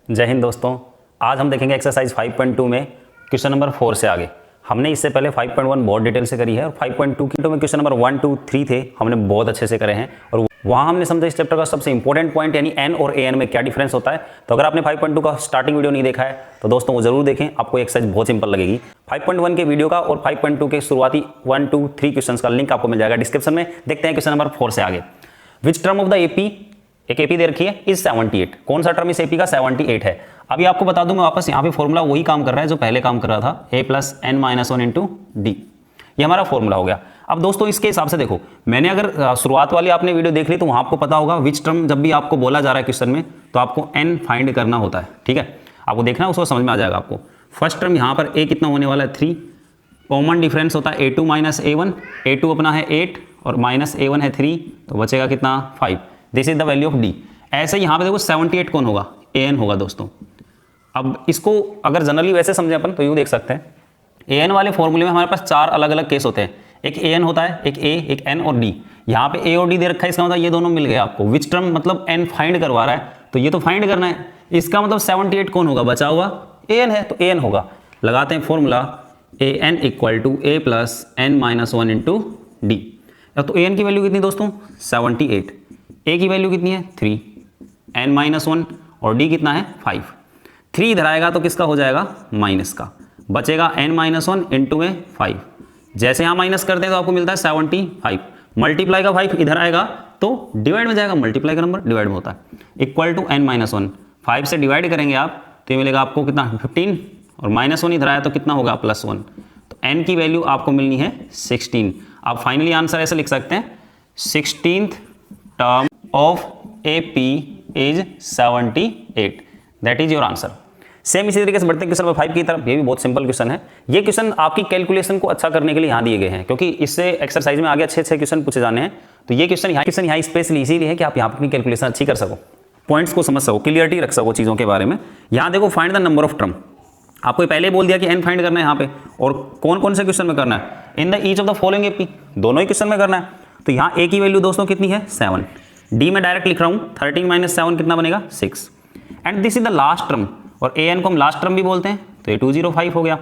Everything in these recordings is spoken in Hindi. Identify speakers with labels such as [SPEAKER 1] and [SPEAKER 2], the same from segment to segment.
[SPEAKER 1] जय हिंद दोस्तों। आज हम देखेंगे एक्सरसाइज 5.2 में क्वेश्चन नंबर 4 से आगे। हमने इससे पहले 5.1 बहुत डिटेल से करी है और 5.2 की में क्वेश्चन नंबर 1, 2, 3 थे, हमने बहुत अच्छे से करे हैं और वहाँ हमने समझा इस चैप्टर का सबसे इंपॉर्टेंट पॉइंट यानी एन और ए एन में क्या डिफरेंस होता है। तो अगर आपने 5.2 का स्टार्टिंग वीडियो नहीं देखा है तो दोस्तों वो जरूर देखें, आपको एक्सरसाइज बहुत सिंपल लगेगी। 5.1 के वीडियो का और 5.2 के शुरुआती 1, 2, 3 क्वेश्चन का लिंक आपको मिल जाएगा डिस्क्रिप्शन में। देखते हैं क्वेश्चन नंबर 4 से आगे। Which term of the AP, एक एपी दे रखी है, इज 78। कौन सा टर्म इस एपी का 78 है। अभी आपको बता दूं मैं वापस, यहाँ पे फॉर्मूला वही काम कर रहा है जो पहले काम कर रहा था, a plus N minus one into D. ये हमारा फॉर्मूला हो गया। अब दोस्तों इसके हिसाब से देखो, मैंने अगर शुरुआत वाली आपने वीडियो देख ली तो वहाँ आपको पता होगा विच टर्म जब भी आपको बोला जा रहा है क्वेश्चन में तो आपको n फाइंड करना होता है। ठीक है, आपको देखना है, उसको समझ में आ जाएगा आपको। फर्स्ट टर्म यहाँ पर a कितना होने वाला है 3, कॉमन डिफरेंस होता है a2 माइनस a1, a2 अपना है 8 और माइनस a1 है 3, तो बचेगा कितना 5। This is the value of d। ऐसे यहाँ पे देखो 78 कौन होगा, an होगा दोस्तों। अब इसको अगर जनरली वैसे समझे अपन तो यूँ देख सकते हैं, an वाले फॉर्मूले में हमारे पास 4 अलग अलग केस होते हैं। एक an होता है, एक a, एक n और d। यहाँ पे a और d दे रखा है, इसका मतलब ये दोनों मिल गए आपको। विच टर्म मतलब n फाइंड करवा रहा है तो ये तो फाइंड करना है, इसका मतलब 78 कौन होगा, बचा हुआ an है तो an होगा। लगाते हैं formula, an equal to a plus N minus one into D. तो an की वैल्यू कितनी दोस्तों 78, a की वैल्यू कितनी है 3, n माइनस वन और d कितना है 5। 3 इधर आएगा तो किसका हो जाएगा माइनस का, बचेगा n माइनस वन इंटू में 5। जैसे यहाँ माइनस करते हैं तो आपको मिलता है 75, मल्टीप्लाई का 5 इधर आएगा तो डिवाइड में जाएगा, मल्टीप्लाई का नंबर डिवाइड में होता है। Equal to n minus one, 5 से डिवाइड करेंगे आप तो ये मिलेगा आपको कितना 15 और माइनस वन इधर आया तो कितना होगा +1। तो n की वैल्यू आपको मिलनी है 16। आप फाइनली आंसर ऐसे लिख सकते हैं, 16th term of AP is 78, that is your answer. Same इसी तरीके से बढ़ते हैं क्वेश्चन नंबर 5 की तरफ। ये भी बहुत सिंपल क्वेश्चन है। ये क्वेश्चन आपकी कैलकुलेशन को अच्छा करने के लिए यहाँ दिए गए हैं, क्योंकि इससे एक्सरसाइज में आगे अच्छे क्वेश्चन पूछे जाने हैं। तो ये क्वेश्चन यहाँ स्पेशली इसीलिए है कि आप यहाँ अपनी कैलकुलेशन अच्छी कर सको, पॉइंट्स को समझ सको, क्लियरिटी रख सको चीज़ों के बारे में। यहाँ देखो find the number of term, आपको पहले बोल दिया कि n फाइंड करना है यहाँ पे, और कौन कौन से क्वेश्चन में करना है, in the each of the following AP, दोनों ही क्वेश्चन में करना है। तो यहाँ a की वैल्यू दोस्तों कितनी है 7, d में डायरेक्ट लिख रहा हूँ 13 माइनस 7 कितना बनेगा 6, and this is the last term, और an को हम लास्ट टर्म भी बोलते हैं तो ये 205 हो गया।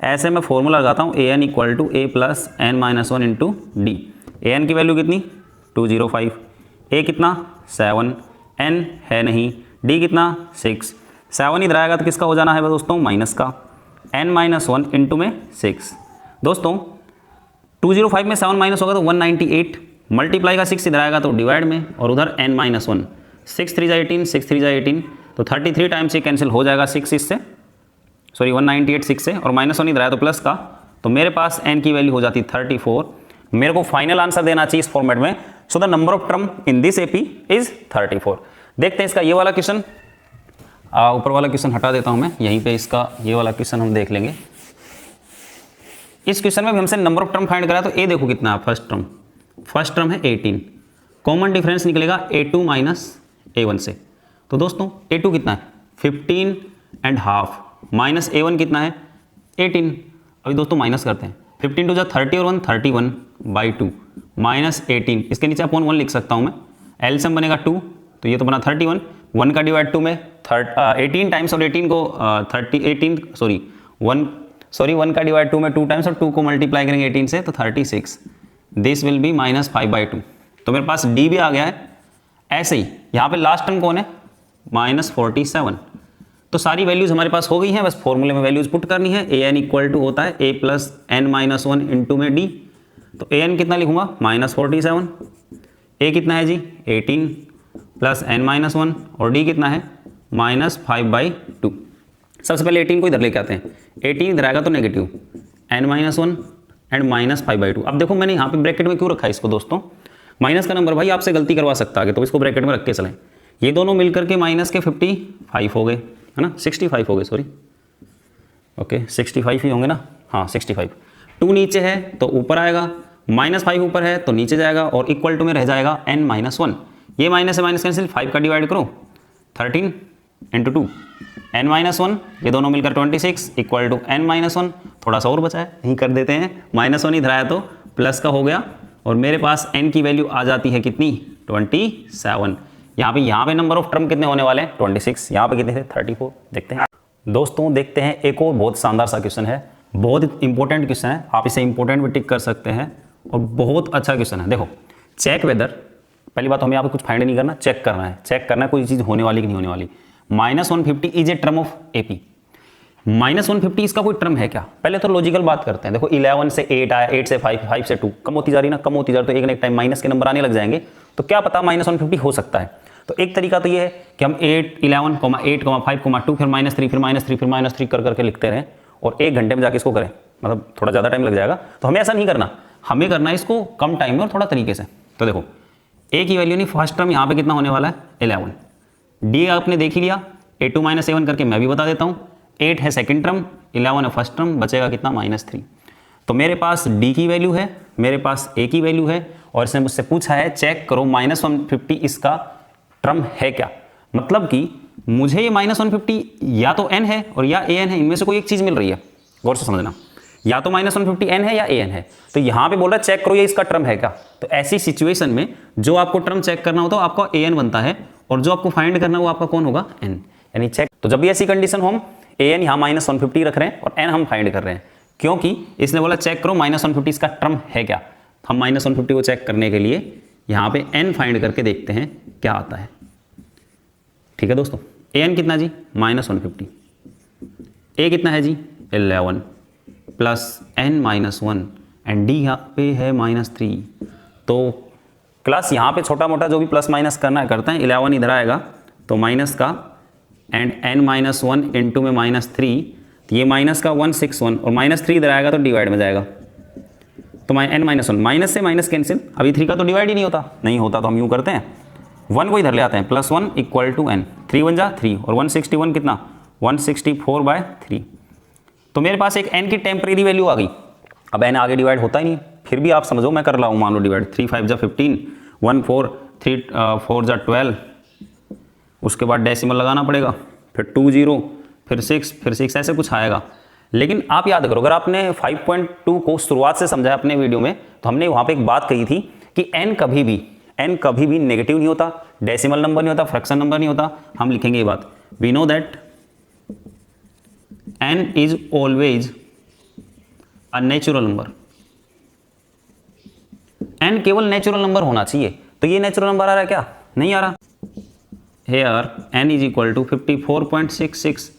[SPEAKER 1] ऐसे मैं फॉर्मूला लगाता हूँ, an equal to a plus N minus one into D. an की वैल्यू कितनी 205, a कितना 7, n है नहीं, d कितना 6, 7 इधर आएगा तो किसका हो जाना है दोस्तों माइनस का, n माइनस वन इंटू में 6। दोस्तों 205 में 7 माइनस होगा तो 198, मल्टीप्लाई का 6 इधर आएगा तो डिवाइड में, और उधर n माइनस वन, 6 3 18, 6 3 18, तो 33 टाइम्स ये कैंसिल हो जाएगा 6 इससे, सॉरी 198 6 से, और माइनस वन इधर आया तो प्लस का, तो मेरे पास n की वैल्यू हो जाती 34। मेरे को फाइनल आंसर देना चाहिए इस फॉर्मेट में। So the number of term in this AP is 34। देखते हैं इसका ये वाला क्वेश्चन, ऊपर वाला क्वेश्चन हटा देता हूं मैं, यहीं पे इसका ये वाला क्वेश्चन हम देख लेंगे। इस क्वेश्चन में भी हमसे नंबर ऑफ टर्म फाइंड करा, तो ए देखो कितना है, फर्स्ट टर्म है 18, कॉमन डिफरेंस निकलेगा a2 माइनस a1 से। तो दोस्तों a2 कितना है 15 एंड हाफ, माइनस a1 कितना है 18। अभी दोस्तों माइनस करते हैं, 15 टू जा 30 और 1 31 बाई 2 माइनस 18, इसके नीचे अपॉन 1 लिख सकता हूँ मैं, एलसीएम बनेगा 2, तो ये तो बना 31, 1 का डिवाइड 2 में 18 टाइम्स, और 18 को 1 का डिवाइड 2 में 2 टाइम्स, और 2 को मल्टीप्लाई करेंगे 18 से तो 36, दिस विल बी -5/2। तो मेरे पास d भी आ गया है। ऐसे ही यहाँ पे लास्ट टर्म कौन है -47। तो सारी वैल्यूज हमारे पास हो गई हैं, बस फॉर्मूले में वैल्यूज पुट करनी है। an इक्वल टू होता है a plus N minus one into में d, तो an कितना लिखूंगा -47, a कितना है जी 18 प्लस एन माइनस वन, और d कितना है -5/2। सबसे पहले 18 को इधर लेके आते हैं, 18 इधर आएगा तो negative n minus one and -5/2। अब देखो मैंने यहाँ पे ब्रैकेट में क्यों रखा है इसको दोस्तों, माइनस का नंबर भाई आपसे गलती करवा सकता है, तो इसको ब्रैकेट में रख के चलें। ये दोनों मिलकर के माइनस के 55 हो गए, है ना, 65 हो गए, सॉरी ओके 65 ही होंगे ना, हाँ 65। 2 नीचे है तो ऊपर आएगा, -5 ऊपर है तो नीचे जाएगा, और इक्वल टू में रह जाएगा n माइनस वन। ये माइनस से माइनस कैंसिल, 5 का डिवाइड करो 13 इंटू 2, n माइनस वन, ये दोनों मिलकर 26 equal to n minus one. थोड़ा सा और बचा है, यहीं कर देते हैं, -1 इधर आया तो प्लस का हो गया, और मेरे पास n की वैल्यू आ जाती है कितनी 27। यहाँ पे नंबर ऑफ टर्म कितने होने वाले हैं 26, यहाँ पे कितने थे 34। देखते हैं दोस्तों, देखते हैं एक और बहुत शानदार सा क्वेश्चन है, बहुत इंपॉर्टेंट क्वेश्चन है, आप इसे इंपॉर्टेंट भी टिक कर सकते हैं और बहुत अच्छा क्वेश्चन है। देखो, चेक वेदर, पहली बात हमें यहाँ पे कुछ फाइंड नहीं करना, चेक करना है, चेक करना है कोई चीज़ होने वाली कि नहीं होने वाली। -150 is a term of AP. -150 इसका कोई टर्म है क्या? पहले तो लॉजिकल बात करते हैं। देखो 11 से 8 आया, 8 से 5, 5 से 2, कम होती जा रही ना, कम होती जा रही, तो एक ना एक टाइम माइनस के नंबर आने लग जाएंगे, तो क्या पता -150 हो सकता है। तो एक तरीका तो ये है कि हम 8, 11, 8, 5, 2, फिर -3, फिर -3, फिर -3 कर करके लिखते रहें और 1 घंटे में जाके इसको करें, मतलब थोड़ा ज़्यादा टाइम लग जाएगा। तो हमें ऐसा नहीं करना, हमें करना है इसको कम टाइम में और थोड़ा तरीके से। तो देखो ए की वैल्यू नहीं, फर्स्ट टर्म यहाँ पे कितना होने वाला है 11, डी आपने देख ही लिया, 8 - 7 करके मैं भी बता देता हूँ। 8 है सेकंड टर्म, 11 है फर्स्ट टर्म, बचेगा कितना -3। तो मेरे पास डी की वैल्यू है, मेरे पास ए की वैल्यू है और इसने मुझसे पूछा है चेक करो -150 इसका टर्म है क्या। मतलब कि मुझे ये -150 या तो n है और या an है, इनमें से कोई एक चीज़ मिल रही है, गौर से समझना, या तो -150 n है या an है। तो यहाँ पे बोल रहा है चेक करो ये इसका टर्म है क्या। तो ऐसी सिचुएशन में जो आपको टर्म चेक करना होता है आपका an बनता है और जो आपको फाइंड करना वो आपका कौन होगा n, यानी चेक। तो जब भी ऐसी कंडीशन हो हम an यहाँ -150 रख रहे हैं और n हम फाइंड कर रहे हैं, क्योंकि इसने बोला चेक करो -150 इसका टर्म है क्या। हम -150 को चेक करने के लिए यहाँ पे n फाइंड करके देखते हैं क्या आता है। ठीक है दोस्तों, an कितना जी -150, a कितना है जी 11 प्लस n-1 एंड d यहाँ पे है -3। तो क्लास यहाँ पे छोटा मोटा जो भी प्लस माइनस करना है करते हैं। 11 इधर आएगा तो माइनस का एंड n-1 इंटू में -3, तो ये माइनस का 161 और -3 इधर आएगा तो डिवाइड में जाएगा, तो n-1 माइनस से माइनस कैंसिल। अभी 3 का तो डिवाइड ही नहीं होता, नहीं होता तो हम यूँ करते हैं 1 को इधर ले आते हैं, +1 = n, 3 1 जा 3 और 161 कितना 164/3। तो मेरे पास एक n की टेम्परेरी वैल्यू आ गई। अब n आगे डिवाइड होता ही नहीं, फिर भी आप समझो मैं कर रहा हूँ, मान लो डिवाइड 3 5 जा 15, 1 4 3 4 जा 12, उसके बाद डेसिमल लगाना पड़ेगा, फिर 2 0, फिर 6 ऐसे कुछ आएगा। लेकिन आप याद करो, अगर आपने 5.2 को शुरुआत से समझा अपने वीडियो में, तो हमने वहाँ पे एक बात कही थी कि n कभी भी नेगेटिव नहीं होता, डेसिमल नंबर नहीं होता, फ्रैक्शन नंबर नहीं होता। हम लिखेंगे ये बात, we know that n is always a natural number. n केवल नेचुरल नंबर होना चाहिए। तो ये नेचुरल नंबर आ रहा है क्या? नहीं आ रहा। Here n is equal to 54.66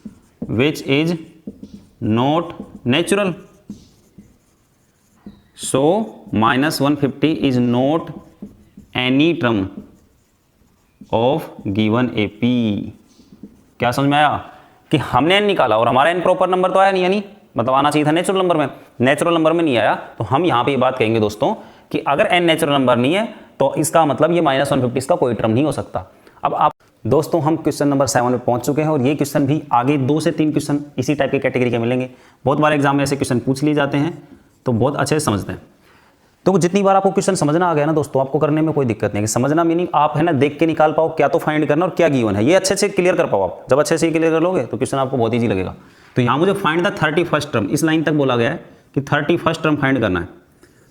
[SPEAKER 1] which is not natural. So -150 is not any term of given AP। क्या समझ में आया कि हमने n निकाला और हमारा n प्रॉपर नंबर तो आया नहीं, यानी मतलब आना चाहिए था नेचुरल नंबर में, नेचुरल नंबर में नहीं आया। तो हम यहाँ पे ये बात कहेंगे दोस्तों कि अगर n नेचुरल नंबर नहीं है तो इसका मतलब ये -150 का कोई टर्म नहीं हो सकता। अब आप दोस्तों, हम क्वेश्चन नंबर 7 में पहुंच चुके हैं और ये क्वेश्चन भी आगे 2 से 3 क्वेश्चन इसी टाइप के कैटेगरी के मिलेंगे। बहुत बार एग्जाम में ऐसे क्वेश्चन पूछ लिए जाते हैं, तो बहुत अच्छे से समझते हैं। तो जितनी बार आपको क्वेश्चन समझना आ गया ना दोस्तों, आपको करने में कोई दिक्कत नहीं है। समझना मीनिंग आप है ना देख के निकाल पाओ क्या तो फाइंड करना और क्या गिवन है, ये अच्छे से क्लियर कर पाओ। आप जब अच्छे से क्लियर कर लोगे तो क्वेश्चन आपको बहुत ईजी लगेगा। तो यहाँ मुझे फाइंड द 31st टर्म, इस लाइन तक बोला गया है कि 31st टर्म फाइंड करना है।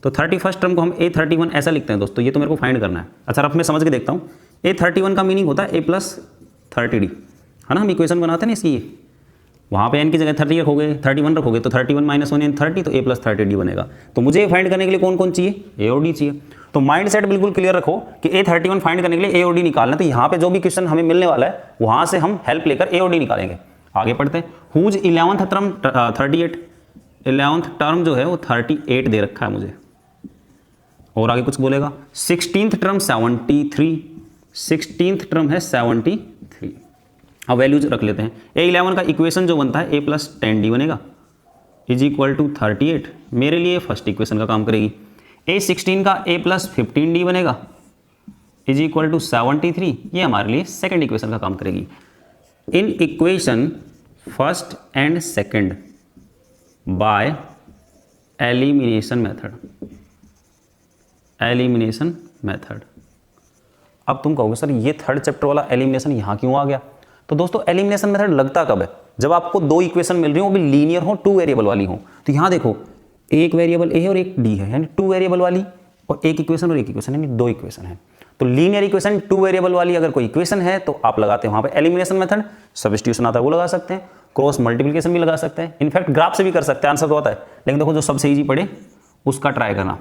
[SPEAKER 1] तो 31st टर्म को हम A31 ऐसा लिखते हैं दोस्तों, ये तो मेरे को फाइंड करना है। अच्छा, रफ में समझ के देखता हूँ। A31 का मीनिंग होता है A + 30D, है ना। हम इक्वेशन बनाते हैं ना इसकी, वहाँ पे n की जगह 30 रखोगे, 31 रखोगे तो 31 - 1 n 30, तो A + 30D बनेगा। तो मुझे फाइंड करने के लिए कौन कौन चाहिए? A और D चाहिए। तो माइंड सेट बिल्कुल क्लियर रखो कि A31 फाइंड करने के लिए A और D निकालना। तो यहाँ पे जो भी क्वेश्चन हमें मिलने वाला है वहाँ से हम हेल्प लेकर A और D निकालेंगे। आगे पढ़ते हैं। Whose 11th term 38, 11th term जो है वो 38 दे रखा है मुझे, और आगे कुछ बोलेगा। 16th टर्म 73, 16th टर्म है 73। अब वैल्यूज रख लेते हैं। A11 का इक्वेशन जो बनता है A + 10D बनेगा इज इक्वल टू 38, मेरे लिए फर्स्ट इक्वेशन का काम करेगी। A16 का A + 15D बनेगा इज इक्वल टू 73, ये हमारे लिए सेकंड इक्वेशन का काम करेगी। In equation first and second by elimination method, elimination method. अब तुम कहोगे सर ये थर्ड चैप्टर वाला एलिमिनेशन यहाँ क्यों आ गया? तो दोस्तों एलिमिनेशन मेथड लगता कब है? जब आपको 2 इक्वेशन मिल रही हो, वो भी लीनियर हो, 2 वेरिएबल वाली हो। तो यहाँ देखो, एक वेरिएबल A है और एक D है, यानी 2 वेरिएबल वाली, और एक इक्वेशन और एक इक्वेशन, यानी 2 इक्वेशन है। तो लीनियर इक्वेशन 2 वेरिएबल वाली अगर कोई इक्वेशन है तो आप लगाते हैं वहाँ पे एलिमिनेशन मेथड, सब्स्टिट्यूशन आता है वो लगा सकते हैं, क्रॉस मल्टीप्लिकेशन भी लगा सकते हैं, इनफैक्ट ग्राफ से भी कर सकते हैं, आंसर तो आता है। लेकिन देखो जो सबसे ईजी पड़े उसका ट्राई करना।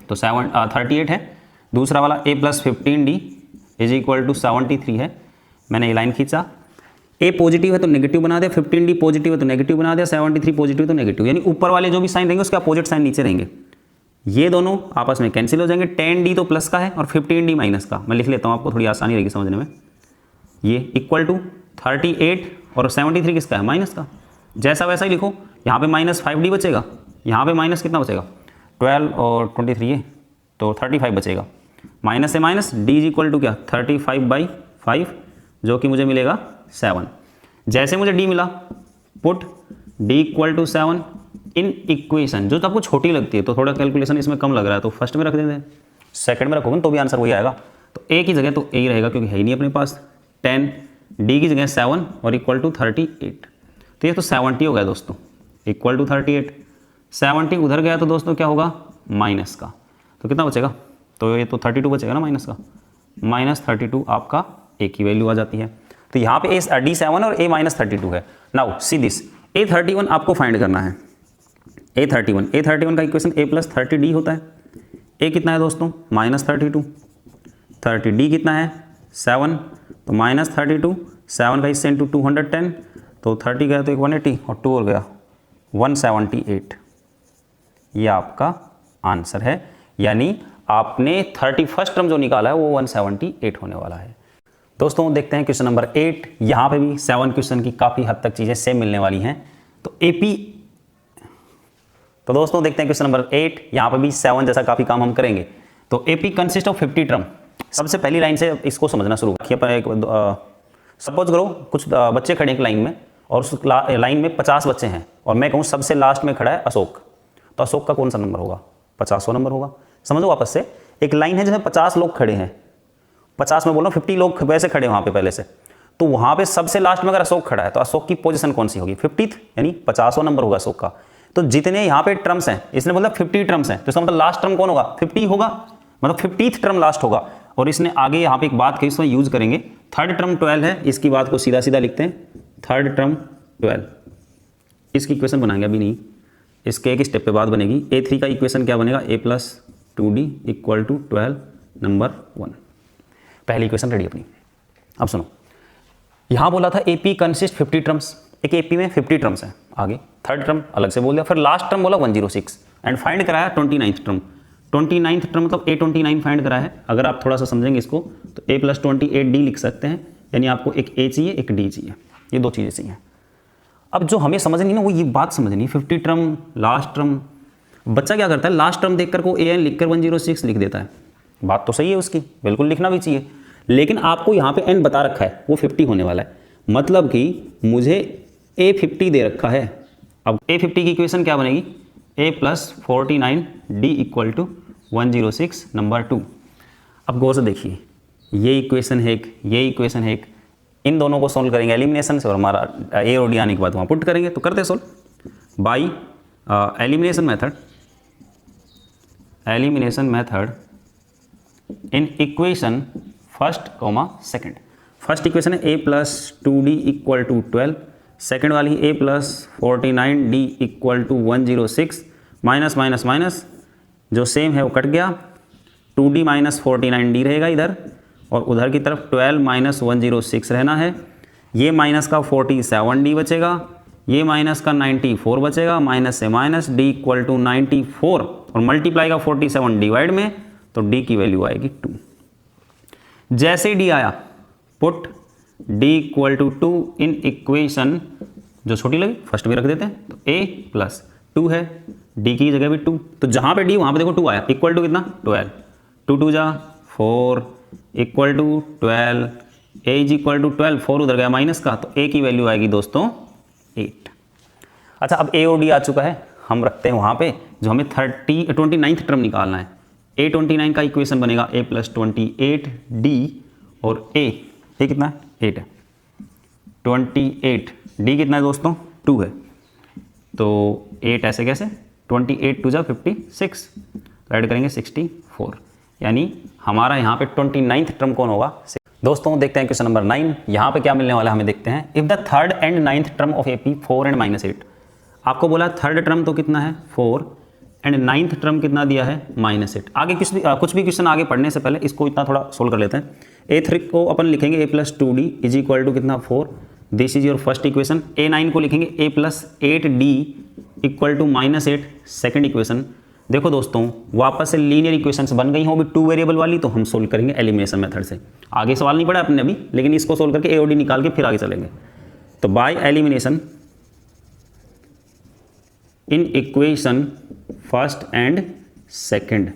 [SPEAKER 1] तो 38 है, दूसरा वाला a + 15d = 73 है। मैंने ये लाइन खींचा, a पॉजिटिव है तो नेगेटिव बना दिया, 15d पॉजिटिव है तो नेगेटिव बना दिया, 73 पॉजिटिव है तो नेगेटिव, यानी ऊपर वाले जो भी साइन रहेंगे उसके अपोजिट साइन नीचे रहेंगे। ये दोनों आपस में कैंसिल हो जाएंगे, 10d तो प्लस का है और 15d माइनस का। मैं लिख लेता हूँ, आपको थोड़ी आसानी रहेगी समझने में। ये = 38 और 73 किसका है, माइनस का। जैसा वैसा ही लिखो, यहाँ पे -5d बचेगा, यहाँ पे माइनस कितना बचेगा 12 और 23 है तो 35 बचेगा। माइनस से माइनस, d = क्या 35/5 जो कि मुझे मिलेगा 7। जैसे मुझे d मिला, पुट d = 7 इन इक्वेशन। जो तो आपको छोटी लगती है तो थोड़ा कैलकुलेशन इसमें कम लग रहा है तो फर्स्ट में रख देते हैं, सेकंड में रखोगे तो भी आंसर वही आएगा। तो a की जगह तो a ही रहेगा क्योंकि है ही नहीं अपने पास 10, d की जगह 7 और = 38। तो ये तो 70 हो गया दोस्तों, = 38। 70 उधर गया तो दोस्तों क्या होगा, माइनस का। तो कितना बचेगा, तो ये तो 32 बचेगा ना माइनस का, -32 आपका a की वैल्यू आ जाती है। तो यहाँ पे D7 और a -32 है। नाउ सी दिस, A31 आपको फाइंड करना है। A31 का इक्वेशन a + 30d होता है। a कितना है दोस्तों, -32, 30d कितना है 7, तो -32, 7 का हिस्से × 210, तो 30 गया तो 180 और 2 और गया 178। ये आपका आंसर है, यानी आपने 31st टर्म जो निकाला है वो 178 होने वाला है। दोस्तों देखते हैं क्वेश्चन नंबर 8। यहाँ पे भी 7 क्वेश्चन की काफ़ी हद तक चीज़ें सेम मिलने वाली हैं। तो दोस्तों देखते हैं क्वेश्चन नंबर 8। यहाँ पे भी 7 जैसा काफ़ी काम हम करेंगे। तो AP कंसिस्ट ऑफ 50 टर्म। सबसे पहली लाइन से इसको समझना शुरू किया। सपोज करो कुछ बच्चे खड़े हैं लाइन में और उस लाइन में 50 बच्चे हैं और मैं कहूँ सबसे लास्ट में खड़ा है अशोक, तो अशोक का कौन सा नंबर होगा, 50वां नंबर होगा। समझो वापस से, एक लाइन है जिसमें 50 लोग खड़े हैं, 50 में बोलो 50 लोग वैसे खड़े हैं वहाँ पे पहले से, तो वहाँ पे सबसे लास्ट में अगर अशोक खड़ा है तो अशोक की पोजीशन कौन सी होगी, 50th, यानी 50वां नंबर होगा अशोक का। तो जितने यहाँ पे टर्म्स हैं, इसने बोला 50 टर्म्स हैं, तो इसका मतलब लास्ट टर्म कौन होगा, 50 होगा, मतलब 50th टर्म लास्ट होगा। और इसने आगे यहाँ पे एक बात कही, इसमें यूज करेंगे, थर्ड टर्म 12 है, इसकी बात को सीधा सीधा लिखते हैं, थर्ड टर्म 12। इसकी इक्वेशन बनाएंगे अभी नहीं, इसके एक स्टेप पे बाद बनेगी। A3 का इक्वेशन क्या बनेगा, a + 2d = 12 नंबर 1। पहली इक्वेशन रेडी अपनी। अब सुनो, यहाँ बोला था AP कंसिस्ट 50 टर्म्स, एक AP में 50 टर्म्स हैं, आगे थर्ड टर्म अलग से बोल दिया, फिर लास्ट टर्म बोला 106 एंड फाइंड कराया 29th टर्म। 29th टर्म मतलब A29 फाइंड करा है। अगर आप थोड़ा सा समझेंगे इसको तो a + 28d लिख सकते हैं, यानी आपको एक a चाहिए एक d चाहिए, ये दो चीज़ें चाहिए। अब जो हमें समझनी ना वो ये बात समझनी, 50 टर्म लास्ट टर्म, बच्चा क्या करता है लास्ट टर्म देखकर को an लिखकर 106 लिख देता है। बात तो सही है उसकी, बिल्कुल लिखना भी चाहिए, लेकिन आपको यहाँ पे n बता रखा है वो 50 होने वाला है, मतलब कि मुझे A50 दे रखा है। अब A50 की इक्वेशन क्या बनेगी, a + 49d = 106 नंबर 2। अब गौर से देखिए, ये इक्वेशन है एक, ये इक्वेशन है एक, इन दोनों को सोल्व करेंगे एलिमिनेशन से और हमारा a और d आने के बाद वहाँ पुट करेंगे। तो करते solve by elimination method in equation first comma second. First equation है a + 2d = 12, सेकंड वाली a + 49d = 106, minus minus minus जो सेम है वो कट गया, 2d - 49d रहेगा इधर और उधर की तरफ 12 - 106 रहना है। ये माइनस का 47d बचेगा, ये माइनस का 94 बचेगा, माइनस से माइनस d = 94 और मल्टीप्लाई का 47 डिवाइड में, तो d की वैल्यू आएगी 2। जैसे d आया पुट d = 2 इन इक्वेशन, जो छोटी लगी फर्स्ट में रख देते हैं, तो a + 2 है, d की जगह भी 2, तो जहाँ पे d वहाँ पे देखो 2 आया, इक्वल टू कितना 12, 2 2 जा 4 = 12, a = 12, 4 उधर गया माइनस का, तो a की वैल्यू आएगी दोस्तों 8। अच्छा अब a और d आ चुका है, हम रखते हैं वहाँ पे जो हमें 29th टर्म निकालना है। A29 का इक्वेशन बनेगा a + 28d और a कितना है 8 है, 28 d कितना है दोस्तों 2 है, तो 8 ऐसे कैसे, 28 2 जा 56, तो ऐड करेंगे 64, यानी हमारा यहाँ पे 29th टर्म कौन होगा? दोस्तों देखते हैं क्वेश्चन नंबर 9। यहाँ पे क्या मिलने वाला है हमें देखते हैं। If the third and 9th term of AP 4 and -8, आपको बोला थर्ड टर्म तो कितना है 4 एंड 9th टर्म कितना दिया है -8। आगे कुछ भी क्वेश्चन आगे पढ़ने से पहले इसको इतना थोड़ा सोल्व कर लेते हैं। A3 को अपन लिखेंगे a+2d इज इक्वल टू कितना 4, this is your first equation. A9 को लिखेंगे a+8d equal to -8, second equation. देखो दोस्तों वापस से लीनियर इक्वेशंस बन गई हों अभी 2 वेरिएबल वाली, तो हम सोल्व करेंगे एलिमिनेशन मेथड से। आगे सवाल नहीं पढ़ा अपने अभी, लेकिन इसको सोल्व करके ए और डी निकाल के फिर आगे चलेंगे। तो by elimination in equation first and second,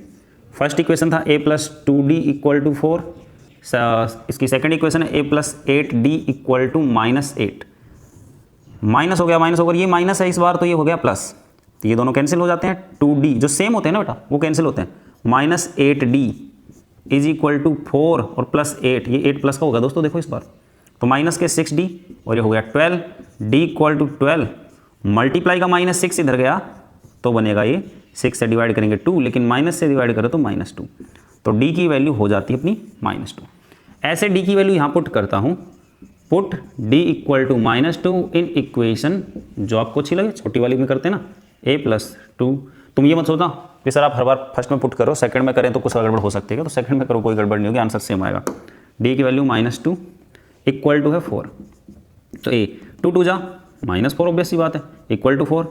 [SPEAKER 1] first equation था a+2d इक्वल टू 4, इसकी सेकंड इक्वेशन है a+8d इक्वल टू -8। माइनस हो गया, माइनस होकर ये माइनस है इस बार, तो ये हो गया प्लस, तो ये दोनों कैंसिल हो जाते हैं। 2d जो सेम होते हैं ना बेटा वो कैंसिल होते हैं। -8d इज इक्वल टू 4 और +8, ये 8 प्लस का होगा दोस्तों, देखो इस बार तो माइनस के 6d और ये हो गया 12, d इक्वल टू 12, मल्टीप्लाई का -6 इधर गया तो बनेगा ये 6 से डिवाइड करेंगे 2, लेकिन माइनस से डिवाइड करो तो -2, तो d की वैल्यू हो जाती है अपनी -2। ऐसे d की वैल्यू यहाँ पुट करता हूँ, put d equal to -2 in equation, जो आपको अच्छी लगे छोटी वाली में करते हैं ना a+2। तुम ये मत सोचना कि सर आप हर बार फर्स्ट में पुट करो, सेकंड में करें तो कुछ गड़बड़ हो सकती है, तो सेकंड में करो कोई गड़बड़ नहीं होगी, आंसर सेम आएगा। d की वैल्यू -2 इक्वल टू है 4, तो a 2 2 जा -4 ऑब्वियस सी बात है, equal to 4,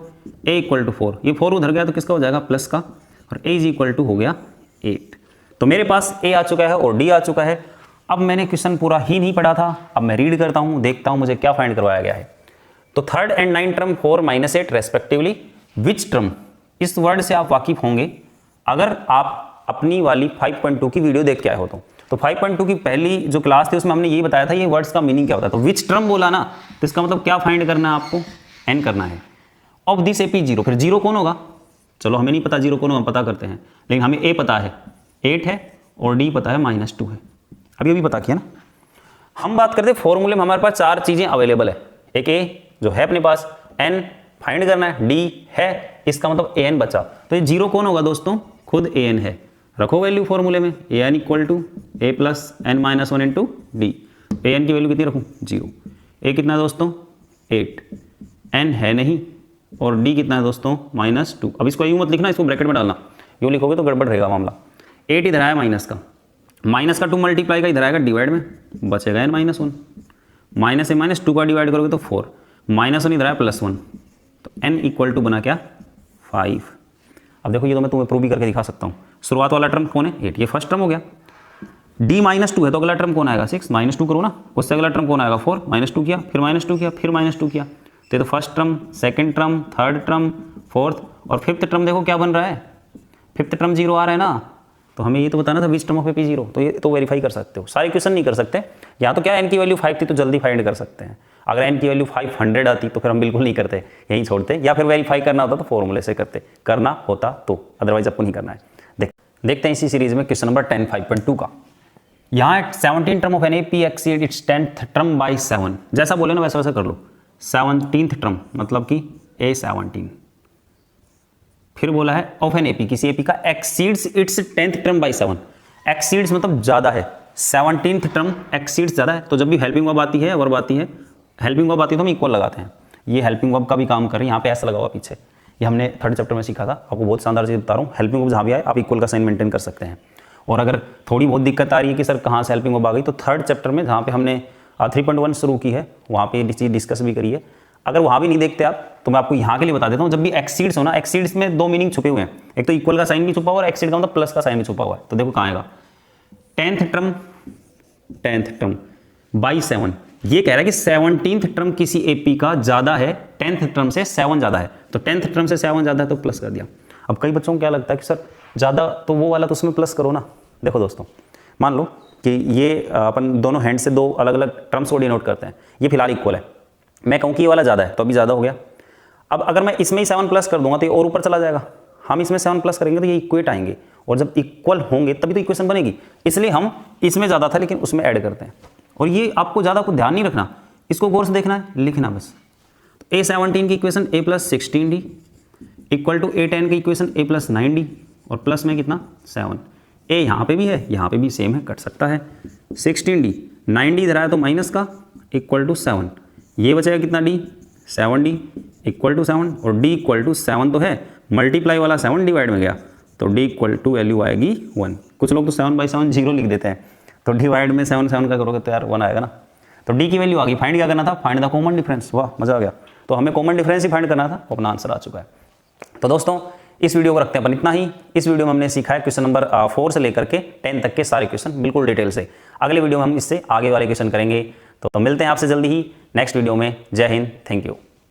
[SPEAKER 1] a equal to 4, ये 4 उधर गया तो किसका हो जाएगा प्लस का, और a इज इक्वल टू हो गया 8। तो मेरे पास a आ चुका है और d आ चुका है। अब मैंने क्वेश्चन पूरा ही नहीं पढ़ा था, अब मैं रीड करता हूँ, देखता हूँ मुझे क्या फाइंड करवाया गया है। तो third and 9th term 4 -8 respectively, which term, इस वर्ड से आप वाकिफ होंगे अगर आप अपनी वाली 5.2 की वीडियो देख के आए हो तो 5.2 की पहली जो क्लास थी उसमें हमने ये बताया था ये वर्ड्स का मीनिंग क्या होता है। तो विच टर्म बोला ना, तो इसका मतलब क्या फाइंड करना है आपको, एन करना है ऑफ दिस एपी 0। फिर 0 कौन होगा, चलो हमें नहीं पता 0 कौन होगा, पता करते हैं, लेकिन हमें ए पता है 8 है और डी पता है -2 है, अभी पता किया ना। हम बात करते हैं फॉर्मूले में हमारे पास 4 चीजें अवेलेबल है, एक ए जो है अपने पास, एन फाइंड करना है, डी है, इसका मतलब ए एन बचा, तो ये 0 कौन होगा दोस्तों, खुद ए एन है। रखो वैल्यू फॉर्मूले में, a n equal to a + n-1 into D. A n की वैल्यू कितनी रखूँ 0, ए कितना है दोस्तों 8, एन है नहीं, और डी कितना है दोस्तों -2। अब इसको यूँ मत लिखना, इसको ब्रैकेट में डालना, यूँ लिखोगे तो गड़बड़ रहेगा मामला। 8 इधर आया माइनस का 2 मल्टीप्लाई का इधर आएगा डिवाइड में, बचेगा n-1, माइनस से -2 का डिवाइड करोगे तो 4, -1 इधर आया +1, तो n इक्वल टू बना क्या 5। अब देखो ये तो मैं तुम्हें प्रूव भी करके दिखा सकता हूँ। शुरुआत वाला टर्म कौन है 8, ये फर्स्ट टर्म हो गया। d -2 है तो अगला टर्म कौन आएगा 6, -2 करो ना, उससे अगला टर्म कौन आएगा 4, -2 किया, फिर -2 किया, फिर -2 किया, तो ये तो first term, second term, third term, fourth और फिफ्थ टर्म देखो क्या बन रहा है, फिफ्थ टर्म 0 आ रहा है ना। तो हमें ये तो बताना था विच टर्म ऑफ एपी 0, तो ये तो वेरीफाई कर सकते हो। सारे क्वेश्चन नहीं कर सकते, या तो क्या n की वैल्यू 5 थी तो जल्दी फाइंड कर सकते हैं, अगर n की वैल्यू 500 आती तो फिर हम बिल्कुल नहीं करते, यहीं छोड़ते, या फिर वेरीफाई करना होता तो फॉर्मूले से करते, करना होता तो, अदरवाइज आपको नहीं करना है। देखते हैं इसी सीरीज में क्वेश्चन नंबर 10 5.2 का। यहाँ 17 term of an AP exceed it's 10th term by 7, जैसा बोले ना वैसा वैसा कर लो। 17th टर्म मतलब कि A17, फिर बोला है ऑफ एन एपी, किसी एपी का exceeds its 10th term by 7, exceeds मतलब ज़्यादा है, 17th टर्म एक्सीड्स ज़्यादा है, तो जब भी हेल्पिंग वर्ब आती है, वर्ब आती है, हेल्पिंग वर्ब आती है तो हम इक्वल लगाते हैं। ये हेल्पिंग वर्ब का भी काम कर रहे हैं, यहाँ पे ऐसा लगा हुआ पीछे, ये हमने थर्ड चैप्टर में सीखा था, आपको बहुत शानदार चीज़ बता रहा हूँ। हेल्पिंग वर्ब जहाँ भी आए आप इक्वल का साइन मेंटेन कर सकते हैं। और अगर थोड़ी बहुत दिक्कत आ रही है कि सर कहाँ से हेल्पिंग वर्ब आ गई, तो थर्ड चैप्टर में जहाँ पे हमने 3.1 शुरू की है वहाँ पे ये चीज़ डिस्कस भी करी है। अगर वहाँ भी नहीं देखते आप तो मैं आपको यहाँ के लिए बता देता हूँ, जब भी एक्सीड्स हो ना, एक्सीड्स में 2 मीनिंग छुपे हुए हैं, एक तो इक्वल का साइन भी छुपा हुआ है और एक्सीड का मतलब प्लस का साइन भी छुपा हुआ है। तो देखो कहाँ आएगा 10th टर्म बाई 7, ये कह रहा है कि 17th टर्म किसी एपी का ज़्यादा है 10th टर्म से 7 ज़्यादा है, तो 10th टर्म से 7 ज़्यादा है तो प्लस कर दिया। अब कई बच्चों को क्या लगता है कि सर ज़्यादा तो वो वाला तो उसमें प्लस करो ना। देखो दोस्तों मान लो कि ये अपन दोनों हैंड से 2 अलग अलग टर्म्स को डिनोट करते हैं, ये फिलहाल इक्वल है, मैं कहूँ कि ये वाला ज़्यादा है तो अभी ज़्यादा हो गया। अब अगर मैं इसमें ही 7 प्लस कर दूंगा तो ये और ऊपर चला जाएगा, हम इसमें 7 प्लस करेंगे तो ये इक्वेट आएंगे, और जब इक्वल होंगे तभी तो इक्वेशन बनेगी, इसलिए हम इसमें ज़्यादा था लेकिन उसमें ऐड करते हैं। और ये आपको ज़्यादा को ध्यान नहीं रखना, इसको गौर से देखना है, लिखना बस। तो A17 की equation A + 16D equal to A10 की इक्वेशन A + 9D और प्लस में कितना 7, ए यहाँ पे भी है, यहाँ पे भी सेम है, कट सकता है। 16D 9D इधर आया तो माइनस का इक्वल टू 7, ये बचेगा कितना D 7D इक्वल टू 7 और D इक्वल टू 7 तो है, मल्टीप्लाई वाला 7 डिवाइड में गया तो D इक्वल टू वैल्यू आएगी 1। कुछ लोग तो 7/7 0 लिख देते हैं, तो डिवाइड में 7 का करोगे तो यार 1 आएगा ना। तो D की वैल्यू आ गई। फाइंड क्या करना था, फाइंड द कॉमन डिफरेंस। वाह मजा आ गया। तो हमें कॉमन डिफरेंस ही फाइंड करना था, अपना आंसर आ चुका है। तो दोस्तों इस वीडियो को रखते हैं अपन इतना ही। इस वीडियो में हमने सीखा है क्वेश्चन नंबर 4 से लेकर के 10 तक के सारे क्वेश्चन बिल्कुल डिटेल से। अगले वीडियो में हम इससे आगे वाले क्वेश्चन करेंगे। तो मिलते हैं आपसे जल्दी ही नेक्स्ट वीडियो में। जय हिंद, थैंक यू।